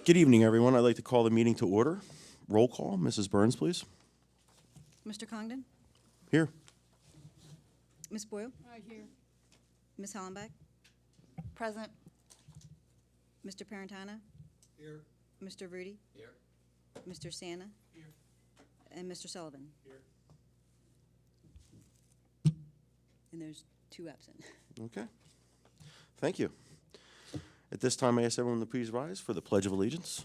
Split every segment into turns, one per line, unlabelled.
Good evening, everyone. I'd like to call the meeting to order. Roll call. Mrs. Burns, please.
Mr. Congdon?
Here.
Ms. Boyle?
Here.
Ms. Hollenbeck?
Present.
Mr. Parentana?
Here.
Mr. Rudy?
Here.
Mr. Santa?
Here.
And Mr. Sullivan?
Here.
And there's 2 absent.
Okay. Thank you. At this time, I ask everyone to please rise for the Pledge of Allegiance.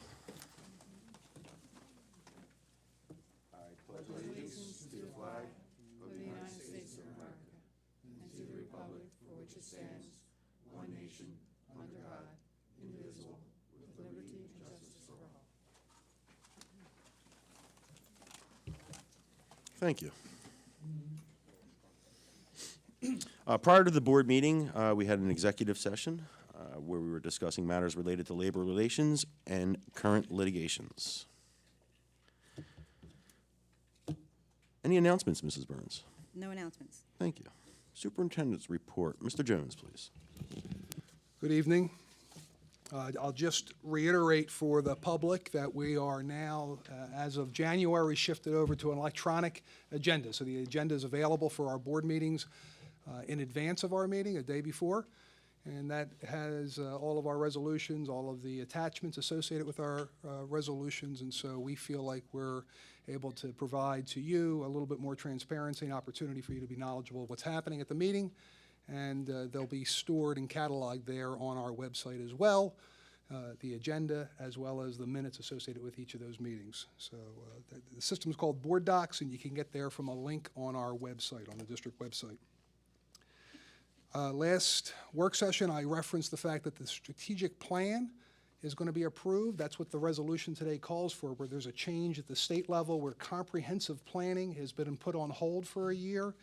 Thank you. Prior to the board meeting, we had an executive session where we were discussing matters related to labor relations and current litigations. Any announcements, Mrs. Burns?
No announcements.
Thank you. Superintendent's report. Mr. Jones, please.
Good evening. I'll just reiterate for the public that we are now, as of January, shifted over to an electronic agenda. So the agenda is available for our board meetings in advance of our meeting, a day before. And that has all of our resolutions, all of the attachments associated with our resolutions. And so we feel like we're able to provide to you a little bit more transparency and opportunity for you to be knowledgeable of what's happening at the meeting. And they'll be stored and cataloged there on our website as well, the agenda as well as the minutes associated with each of those meetings. So the system is called Board Docs, and you can get there from a link on our website, on the district website. Last work session, I referenced the fact that the strategic plan is going to be approved. That's what the resolution today calls for, where there's a change at the state level where comprehensive planning has been put on hold for a year.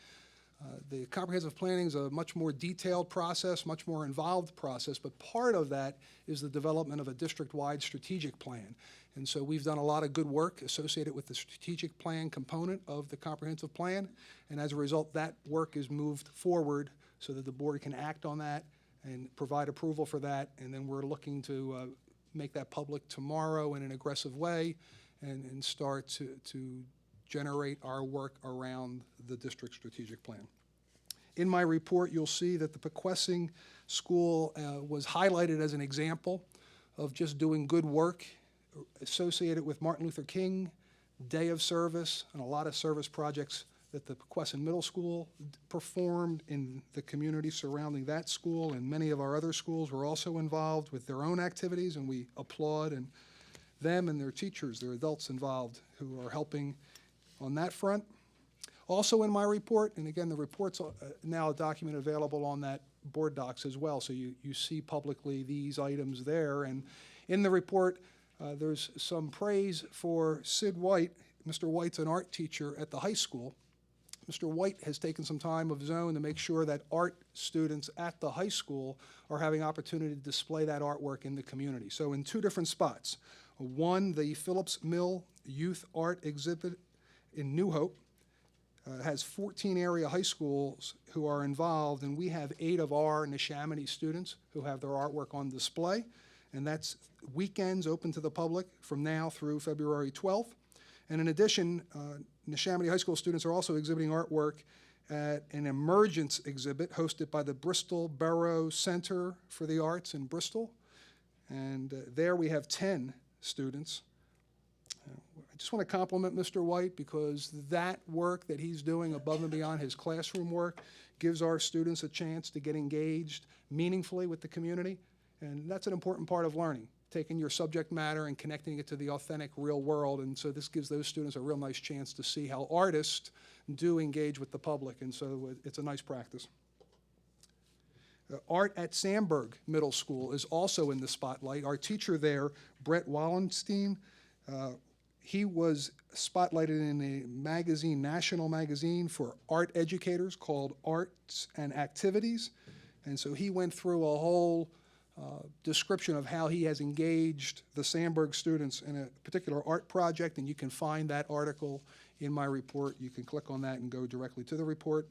The comprehensive planning is a much more detailed process, much more involved process, but part of that is the development of a district-wide strategic plan. And so we've done a lot of good work associated with the strategic plan component of the comprehensive plan, and as a result, that work is moved forward so that the board can act on that and provide approval for that, and then we're looking to make that public tomorrow in an aggressive way and start to generate our work around the district strategic plan. In my report, you'll see that the Pequessing School was highlighted as an example of just doing good work associated with Martin Luther King Day of Service and a lot of service projects that the Pequessing Middle School performed in the community surrounding that school, and many of our other schools were also involved with their own activities, and we applaud them and their teachers, their adults involved who are helping on that front. Also in my report, and again, the report's now a document available on that board docs as well, so you see publicly these items there. And in the report, there's some praise for Sid White. Mr. White's an art teacher at the high school. Mr. White has taken some time of his own to make sure that art students at the high school are having opportunity to display that artwork in the community. So in 2 different spots. One, the Phillips Mill Youth Art Exhibit in New Hope, has 14 area high schools who are involved, and we have 8 of our Neshaminy students who have their artwork on display. And that's weekends open to the public from now through February 12th. And in addition, Neshaminy High School students are also exhibiting artwork at an emergence exhibit hosted by the Bristol Borough Center for the Arts in Bristol. And there we have 10 students. I just want to compliment Mr. White because that work that he's doing above and beyond his classroom work gives our students a chance to get engaged meaningfully with the community. And that's an important part of learning, taking your subject matter and connecting it to the authentic real world. And so this gives those students a real nice chance to see how artists do engage with the public. And so it's a nice practice. Art at Sandburg Middle School is also in the spotlight. Our teacher there, Brett Wallenstein, he was spotlighted in a magazine, national magazine for art educators called Arts and Activities. And so he went through a whole description of how he has engaged the Sandburg students in a particular art project, and you can find that article in my report. You can click on that and go directly to the report.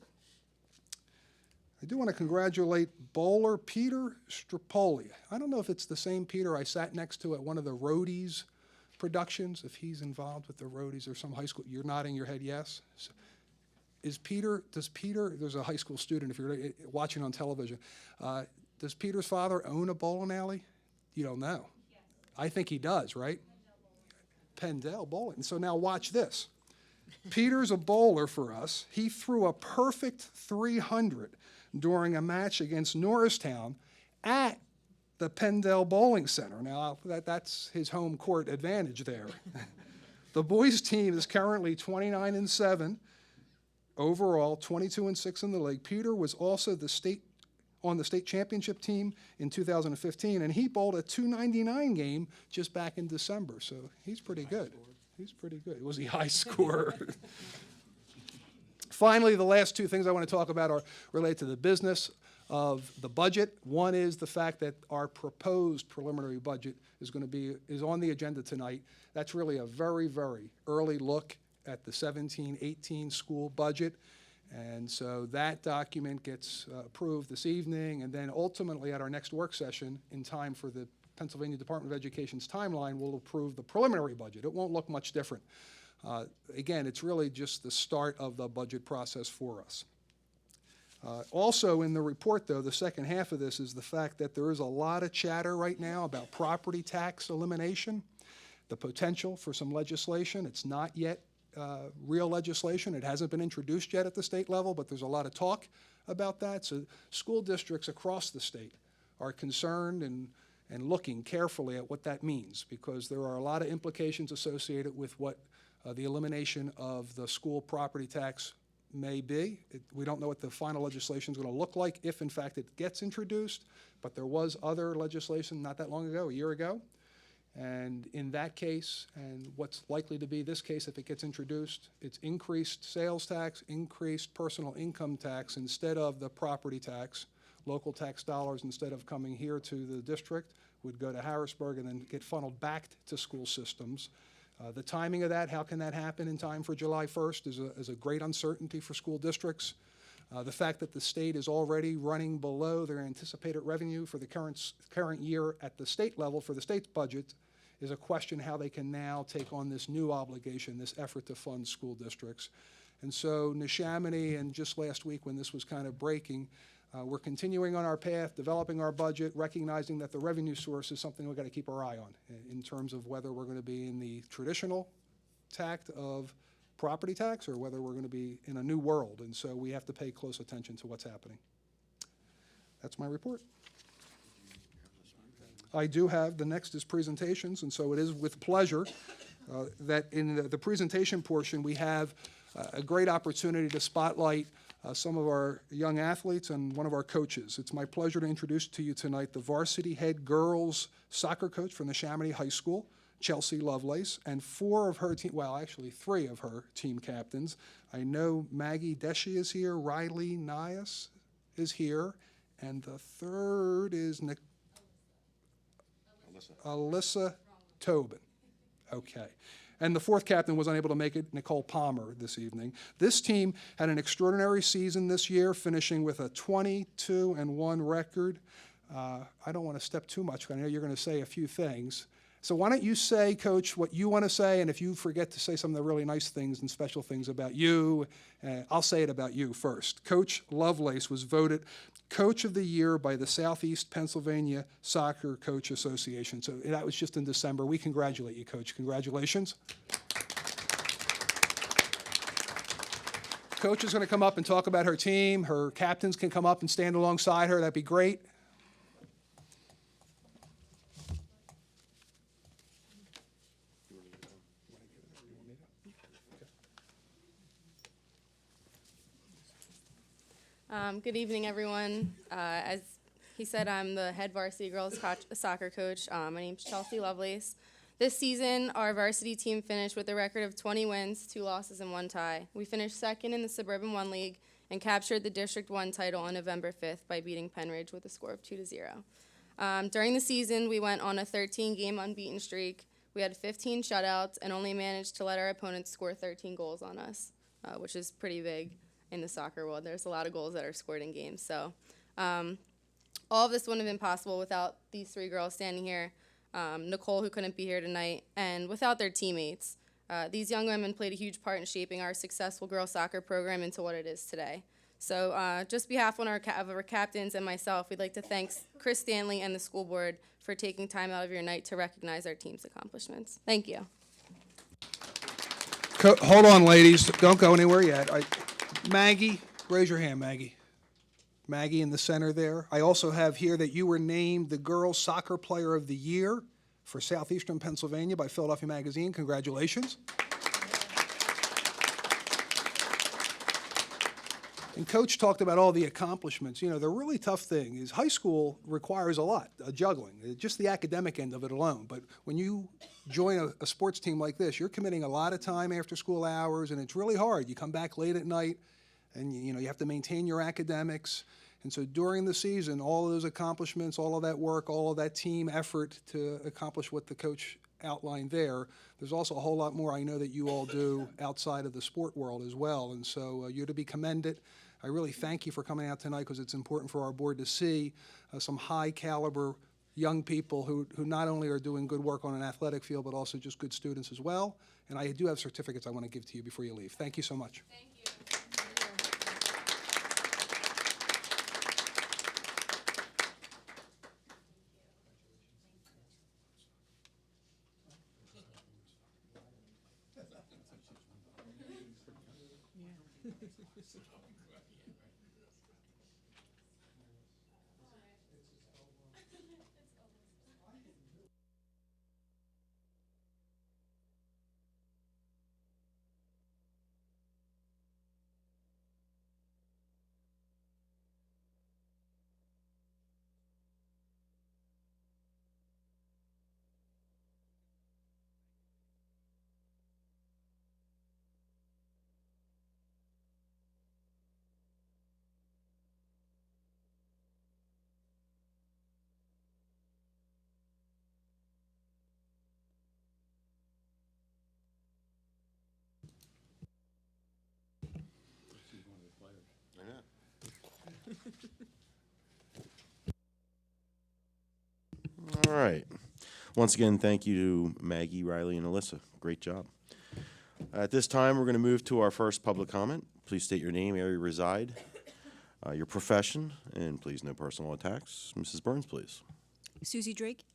I do want to congratulate bowler Peter Strapoli. I don't know if it's the same Peter I sat next to at one of the Roadies productions, if he's involved with the Roadies or some high school. You're nodding your head yes. So does Peter, there's a high school student, if you're watching on television, does Peter's father own a bowling alley? You don't know. Yes. I think he does, right? Pendel Bowling. So now watch this. Peter's a bowler for us. He threw a perfect 300 during a match against Norristown at the Pendel Bowling Center. Now, that's his home court advantage there. The boys' team is currently 29-7 overall, 22-6 in the league. Peter was also on the state championship team in 2015, and he bowled a .299 game just back in December. So he's pretty good. He's pretty good. Was he high scorer? Finally, the last 2 things I want to talk about are related to the business of the budget. One is the fact that our proposed preliminary budget is on the agenda tonight. That's really a very, very early look at the 17-18 school budget. And so that document gets approved this evening, and then ultimately at our next work session, in time for the Pennsylvania Department of Education's timeline, we'll approve the preliminary budget. It won't look much different. Again, it's really just the start of the budget process for us. Also in the report, though, the second half of this is the fact that there is a lot of chatter right now about property tax elimination, the potential for some legislation. It's not yet real legislation. It hasn't been introduced yet at the state level, but there's a lot of talk about that. So school districts across the state are concerned and looking carefully at what that means, because there are a lot of implications associated with what the elimination of the school property tax may be. We don't know what the final legislation is going to look like if, in fact, it gets introduced, but there was other legislation not that long ago, a year ago. And in that case, and what's likely to be this case if it gets introduced, it's increased sales tax, increased personal income tax instead of the property tax. Local tax dollars, instead of coming here to the district, would go to Harrisburg and then get funneled back to school systems. The timing of that, how can that happen in time for July 1st, is a great uncertainty for school districts. The fact that the state is already running below their anticipated revenue for the current year at the state level for the state's budget is a question how they can now take on this new obligation, this effort to fund school districts. And so Neshaminy, and just last week when this was kind of breaking, we're continuing on our path, developing our budget, recognizing that the revenue source is something we've got to keep our eye on in terms of whether we're going to be in the traditional tact of property tax or whether we're going to be in a new world. And so we have to pay close attention to what's happening. That's my report. I do have, the next is presentations, and so it is with pleasure that in the presentation portion we have a great opportunity to spotlight some of our young athletes and one of our coaches. It's my pleasure to introduce to you tonight the varsity head girls soccer coach from Neshaminy High School, Chelsea Lovelace, and 4 of her team, well, actually 3 of her team captains. I know Maggie Deshi is here, Riley Nias is here, and the third is Alyssa Tobin. Okay. And the fourth captain was unable to make it, Nicole Palmer, this evening. This team had an extraordinary season this year, finishing with a 22-1 record. I don't want to step too much, 'cause I know you're going to say a few things. So why don't you say, Coach, what you want to say, and if you forget to say some of the really nice things and special things about you, I'll say it about you first. Coach Lovelace was voted Coach of the Year by the Southeast Pennsylvania Soccer Coach Association. So that was just in December. We congratulate you, Coach. Congratulations. Coach is going to come up and talk about her team. Her captains can come up and stand alongside her. That'd be great.
Good evening, everyone. As he said, I'm the head varsity girls soccer coach. My name's Chelsea Lovelace. This season, our varsity team finished with a record of 20 wins, 2 losses, and 1 tie. We finished second in the Suburban 1 League and captured the District 1 title on November 5th by beating Penridge with a score of 2-0. During the season, we went on a 13-game unbeaten streak. We had 15 shutouts and only managed to let our opponents score 13 goals on us, which is pretty big in the soccer world. There's a lot of goals that are scored in games. So all of this wouldn't have been possible without these 3 girls standing here, Nicole, who couldn't be here tonight, and without their teammates. These young women played a huge part in shaping our successful girls soccer program into what it is today. So just behalf of our captains and myself, we'd like to thank Chris Stanley and the school board for taking time out of your night to recognize our team's accomplishments. Thank you.
Hold on, ladies. Don't go anywhere yet. Maggie, raise your hand, Maggie. Maggie in the center there. I also have here that you were named the Girls Soccer Player of the Year for Southeastern Pennsylvania by Philadelphia Magazine. Congratulations. And Coach talked about all the accomplishments. You know, the really tough thing is high school requires a lot, juggling, just the academic end of it alone. But when you join a sports team like this, you're committing a lot of time after school hours, and it's really hard. You come back late at night, and you know you have to maintain your academics. And so during the season, all of those accomplishments, all of that work, all of that team effort to accomplish what the coach outlined there, there's also a whole lot more I know that you all do outside of the sport world as well. And so you're to be commended. I really thank you for coming out tonight, because it's important for our board to see some high caliber young people who not only are doing good work on an athletic field, but also just good students as well. And I do have certificates I want to give to you before you leave. Thank you so much.
Thank you.
All right. Once again, thank you to Maggie, Riley, and Alyssa. Great job. At this time, we're going to move to our first public comment. Please state your name, area you reside, your profession, and please no personal attacks. Mrs. Burns, please.
Susie Drake.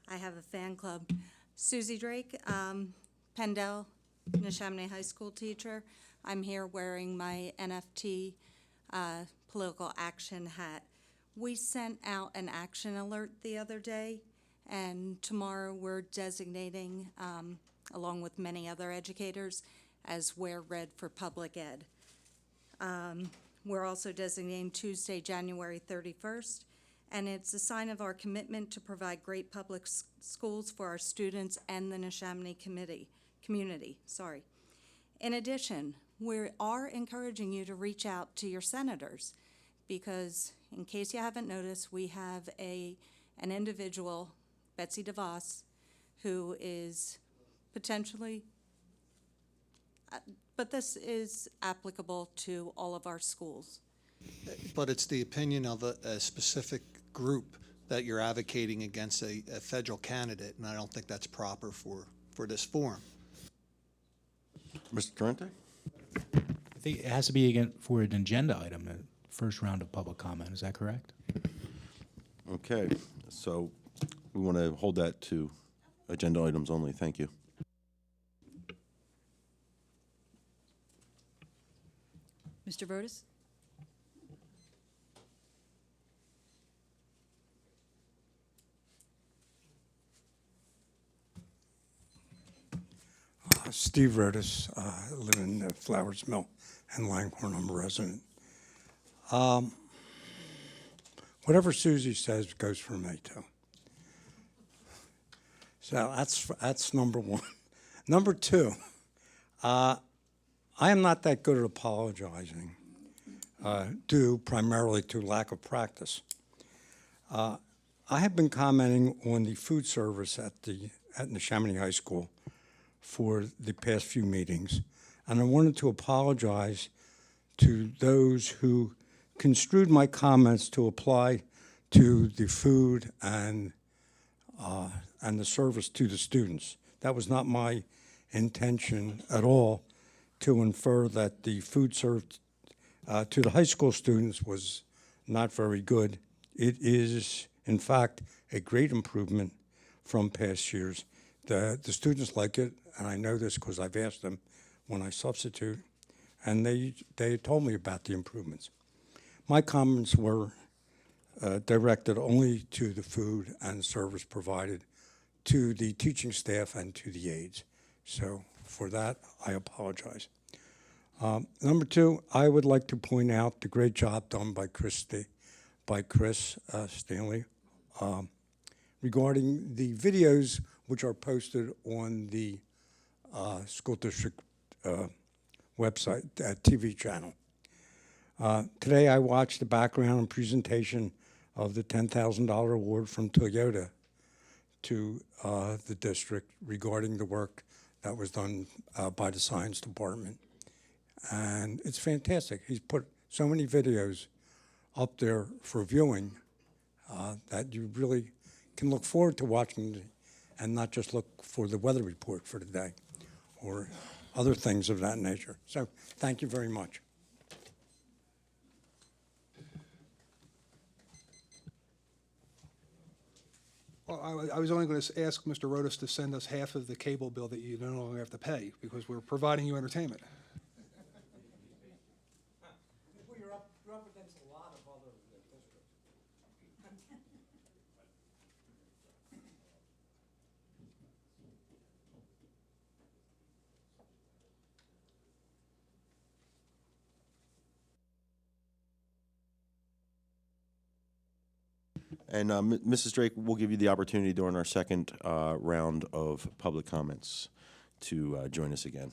I have a fan club. Susie Drake, Pendel, Neshaminy High School teacher. I'm here wearing my NFT political action hat. We sent out an action alert the other day, and tomorrow we're designating, along with many other educators, as Wear Red for Public Ed. We're also designating Tuesday, January 31st, and it's a sign of our commitment to provide great public schools for our students and the Neshaminy community. In addition, we are encouraging you to reach out to your senators, because in case you haven't noticed, we have an individual, Betsy DeVos, who is potentially, but this is applicable to all of our schools.
But it's the opinion of a specific group that you're advocating against a federal candidate, and I don't think that's proper for this forum.
Mr. Tarente?
I think it has to be again for an agenda item, the first round of public comment. Is that correct?
Okay, so we want to hold that to agenda items only. Thank you.
Mr. Burtis?
Steve Rodas, I live in Flowers Mill and Langhorne. I'm a resident. Whatever Susie says goes for me too. So that's number one. Number two, I am not that good at apologizing, due primarily to lack of practice. I have been commenting on the food service at Neshaminy High School for the past few meetings, and I wanted to apologize to those who construed my comments to apply to the food and the service to the students. That was not my intention at all, to infer that the food served to the high school students was not very good. It is, in fact, a great improvement from past years. The students like it, and I know this because I've asked them when I substitute, and they told me about the improvements. My comments were directed only to the food and service provided to the teaching staff and to the aides. So for that, I apologize. Number two, I would like to point out the great job done by Chris Stanley regarding the videos which are posted on the school district website, TV channel. Today I watched the background and presentation of the $10,000 award from Toyota to the district regarding the work that was done by the science department. And it's fantastic. He's put so many videos up there for viewing that you really can look forward to watching and not just look for the weather report for the day or other things of that nature. So thank you very much.
Well, I was only going to ask Mr. Rodas to send us half of the cable bill that you no longer have to pay, because we're providing you entertainment.
You're up against a lot of other districts.
And Mrs. Drake, we'll give you the opportunity during our second round of public comments to join us again.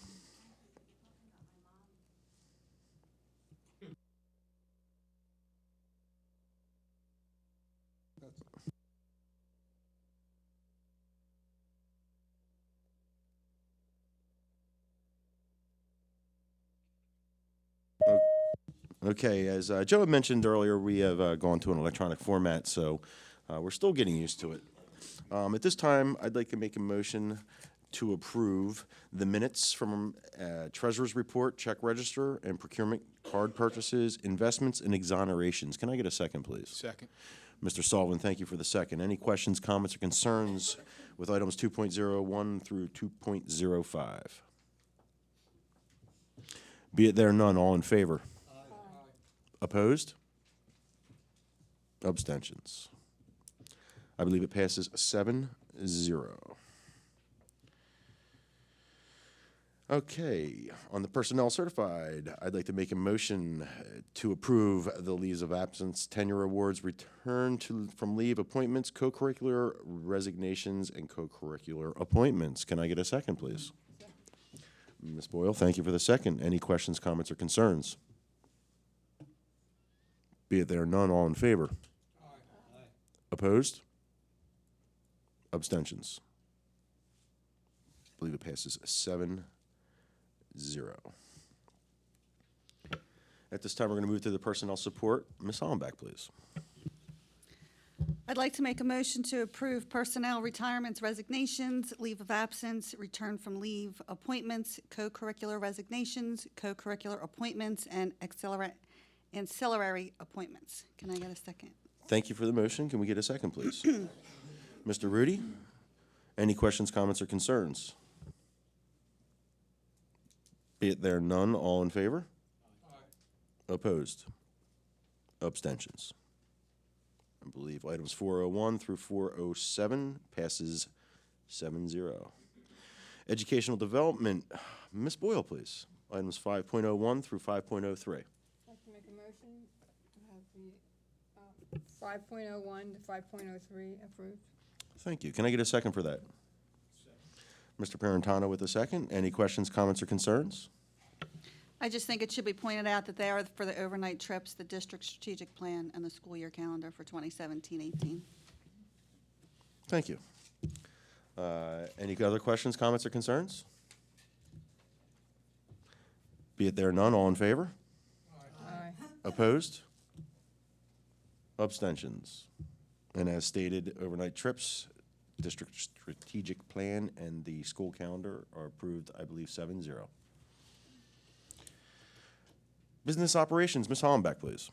Okay, as Joe had mentioned earlier, we have gone to an electronic format, so we're still getting used to it. At this time, I'd like to make a motion to approve the minutes from Treasurer's Report, check register, and procurement card purchases, investments, and exonerations. Can I get a second, please?
Second.
Mr. Sullivan, thank you for the second. Any questions, comments, or concerns with items 2.01 through 2.05? Be it there none, all in favor? Opposed? Abstentions? I believe it passes 7-0. Okay, on the personnel certified, I'd like to make a motion to approve the leaves of absence, tenure awards, return from leave, appointments, co-curricular resignations, and co-curricular appointments. Can I get a second, please? Ms. Boyle, thank you for the second. Any questions, comments, or concerns? Be it there none, all in favor? Opposed? Abstentions? I believe it passes 7-0. At this time, we're going to move to the personnel support. Ms. Hollenbeck, please.
I'd like to make a motion to approve personnel retirements, resignations, leave of absence, return from leave, appointments, co-curricular resignations, co-curricular appointments, and ancillary appointments. Can I get a second?
Thank you for the motion. Can we get a second, please? Mr. Rudy, any questions, comments, or concerns? Be it there none, all in favor? Opposed? Abstentions? I believe items 401 through 407 passes 7-0. Educational development, Ms. Boyle, please. Items 5.01 through 5.03.
I'd like to make a motion to have the 5.01 to 5.03 approved.
Thank you. Can I get a second for that? Mr. Parentano with a second. Any questions, comments, or concerns?
I just think it should be pointed out that they are for the overnight trips, the district strategic plan, and the school year calendar for 2017-18.
Thank you. Any other questions, comments, or concerns? Be it there none, all in favor?
Aye.
Opposed? Abstentions? And as stated, overnight trips, district strategic plan, and the school calendar are approved, I believe, 7-0. Business operations, Ms. Hollenbeck, please.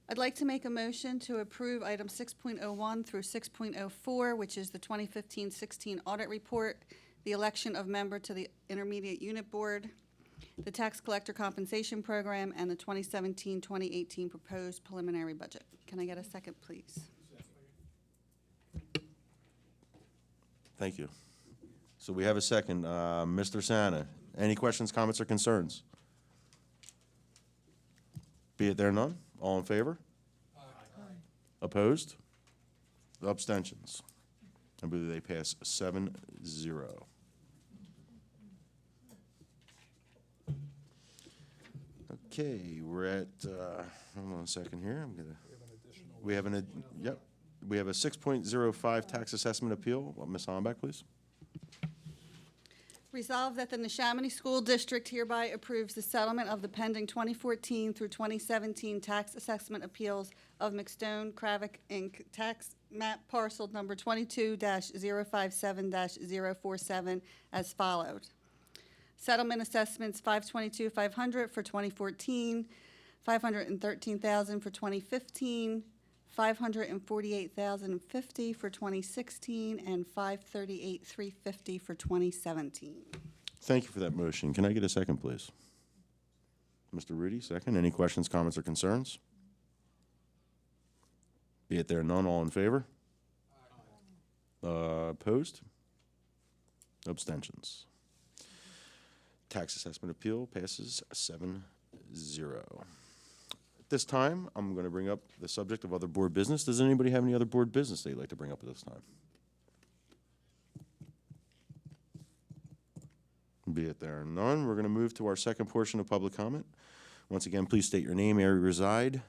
I'd like to make a motion to approve item 6.01 through 6.04, which is the 2015-16 audit report, the election of member to the Intermediate Unit Board, the tax collector compensation program, and the 2017-2018 proposed preliminary budget. Can I get a second, please?
Thank you. So we have a second. Mr. Santa, any questions, comments, or concerns? Be it there none. All in favor? Opposed? Abstentions? I believe they pass 7-0. Okay, we're at, hold on a second here. We have a 6.05 tax assessment appeal. Ms. Hollenbeck, please.
Resolved that the Neshaminy School District hereby approves the settlement of the pending 2014 through 2017 tax assessment appeals of McStone Kravick, Inc., tax map parcel number 22-057-047 as followed. Settlement assessments 522,500 for 2014, 513,000 for 2015, 548,050 for 2016, and 538,350 for 2017.
Thank you for that motion. Can I get a second, please? Mr. Rudy, second. Any questions, comments, or concerns? Be it there none, all in favor? Opposed? Abstentions? Tax assessment appeal passes 7-0. At this time, I'm going to bring up the subject of other board business. Does anybody have any other board business they'd like to bring up at this time? Be it there none, we're going to move to our second portion of public comment. Once again, please state your name, area you reside,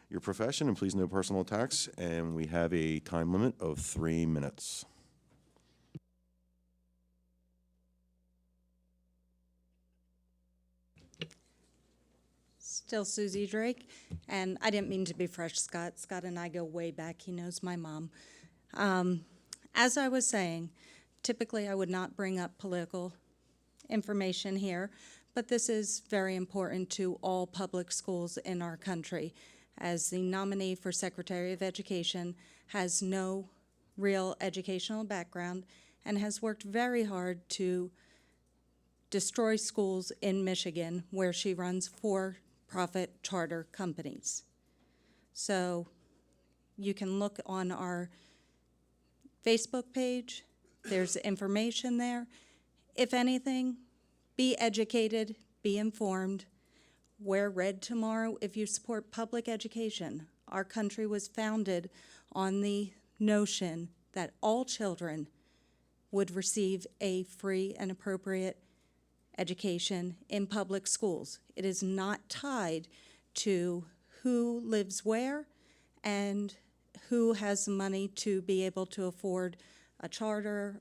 your profession, and please no personal attacks. And we have a time limit of 3 minutes.
Still Susie Drake, and I didn't mean to be fresh, Scott. Scott and I go way back. He knows my mom. As I was saying, typically I would not bring up political information here, but this is very important to all public schools in our country, as the nominee for Secretary of Education has no real educational background and has worked very hard to destroy schools in Michigan where she runs for-profit charter companies. So you can look on our Facebook page. There's information there. If anything, be educated, be informed. Wear red tomorrow if you support public education. Our country was founded on the notion that all children would receive a free and appropriate education in public schools. It is not tied to who lives where and who has the money to be able to afford a charter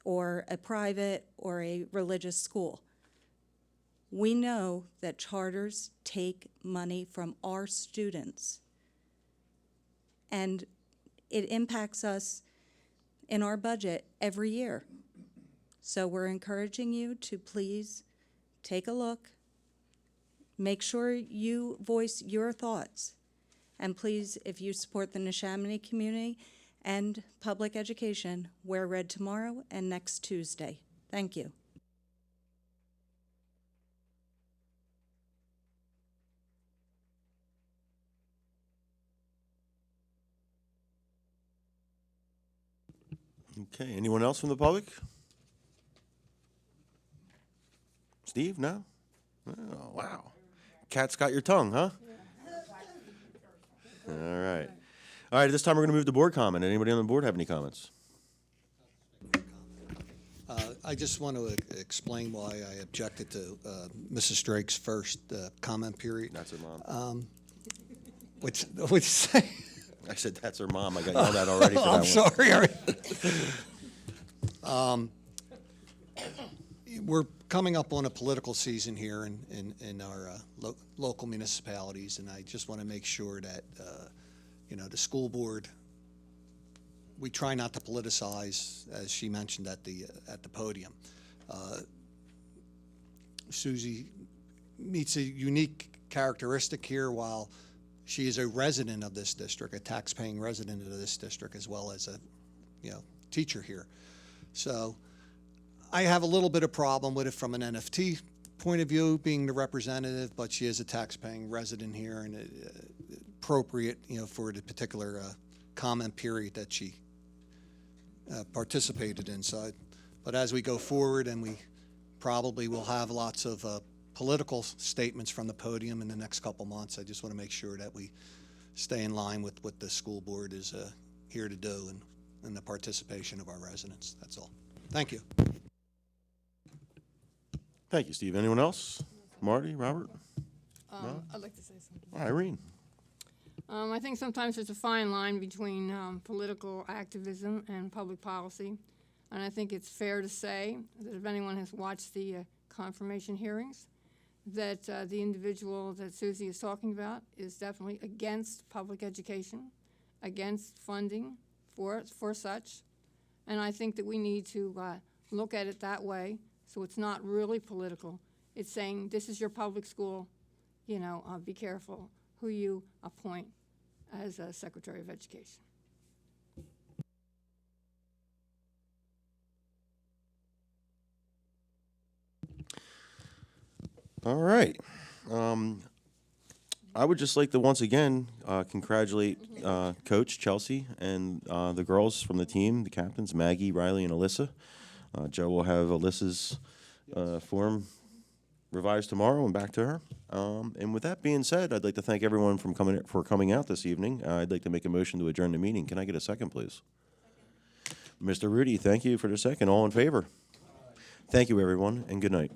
or a private or a religious school. We know that charters take money from our students, and it impacts us in our budget every year. So we're encouraging you to please take a look, make sure you voice your thoughts, and please, if you support the Neshaminy community and public education, wear red tomorrow and next Tuesday. Thank you.
Okay, anyone else from the public? Steve, no? Oh, wow. Cat's got your tongue, huh? All right. All right, at this time, we're going to move to board comment. Anybody on the board have any comments?
I just want to explain why I objected to Mrs. Drake's first comment period.
That's her mom.
What'd you say?
I said, that's her mom. I got yelled at already for that one.
I'm sorry. We're coming up on a political season here in our local municipalities, and I just want to make sure that, the school board, we try not to politicize, as she mentioned at the podium. Susie meets a unique characteristic here. While she is a resident of this district, a tax-paying resident of this district, as well as a, teacher here. So I have a little bit of problem with it from an NFT point of view, being the representative, but she is a tax-paying resident here and appropriate, for the particular comment period that she participated inside. But as we go forward, and we probably will have lots of political statements from the podium in the next couple months, I just want to make sure that we stay in line with what the school board is here to do and the participation of our residents. That's all. Thank you.
Thank you, Steve. Anyone else? Marty, Robert?
I'd like to say something.
Irene?
I think sometimes there's a fine line between political activism and public policy. And I think it's fair to say that if anyone has watched the confirmation hearings, that the individual that Susie is talking about is definitely against public education, against funding for such. And I think that we need to look at it that way, so it's not really political. It's saying, this is your public school, be careful who you appoint as a Secretary of Education.
All right. I would just like to once again congratulate Coach Chelsea and the girls from the team, the captains, Maggie, Riley, and Alyssa. Joe will have Alyssa's form revised tomorrow and back to her. And with that being said, I'd like to thank everyone for coming out this evening. I'd like to make a motion to adjourn the meeting. Can I get a second, please? Mr. Rudy, thank you for the second. All in favor? Thank you, everyone, and good night.